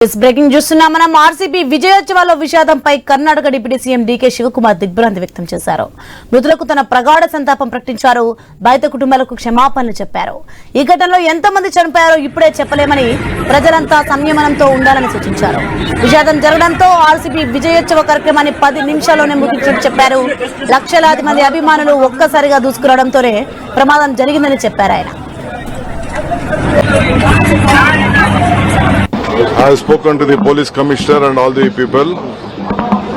Breaking చూస్తున్నాం. మనం RCB విజయోత్సవాల విషాదంపై Karnataka deputy CM DK Shivakumar దిగ్భ్రాంతి వ్యక్తం చేశారు. మృతులకు తన ప్రగాఢ సంతాపం ప్రకటించారు. బాధిత కుటుంబాలకు క్షమాపణలు చెప్పారు. ఈ ఘటనలో ఎంతమంది చనిపోయారో ఇప్పుడే చెప్పలేమని, ప్రజలంతా సంయమనంతో ఉండాలని సూచించారు. విషాదం జరగడంతో ఆర్సీబీ విజయోత్సవ కార్యక్రమాన్ని 10 నిమిషాల్లోనే ముగించినట్టు చెప్పారు. లక్షలాది మంది అభిమానులు ఒక్కసారిగా దూసుకురావడంతోనే ప్రమాదం జరిగిందని చెప్పారు ఆయన. I have spoken to the police commissioner and all the people.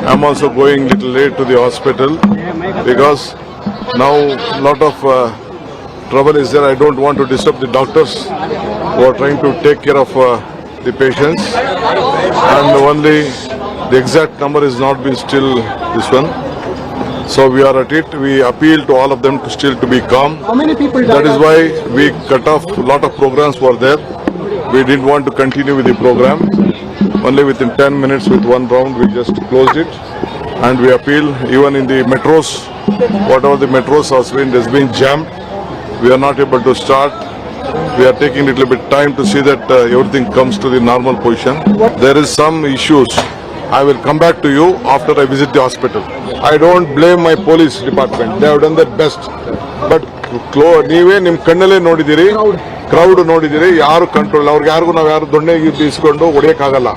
I am also going little late to the hospital because now lot of trouble is there. I don't want to disturb the doctors who are trying to take care of the patients, and only the exact number is not been still this one. So we are at it. We appeal to all of them to still to be calm. How many people died? That is why we cut off a lot of programs were there. We didn't want to continue with the program. Only within 10 minutes with one round we just closed it. And we appeal even in the metros, whatever the metros has been jammed. We are not able to start. We are taking a little bit time to see that everything comes to the normal position. There is some issues. I will come back to you after I visit the hospital. I don't blame my police department. They have done their best. But ನೀವೇ ನಿಮ್ಮ ಕಣ್ಣಲ್ಲೇ ನೋಡಿದಿರಿ, crowd ನೋಡಿದಿರಿ, ಯಾರು control, ಅವ್ರಿಗೆ ಯಾರಿಗೂ ನಾವು ಯಾರು ದೊಣ್ಣೆ ಇಸ್ಕೊಂಡು ಹೊಡೆಯಕ್ಕಾಗಲ್ಲ.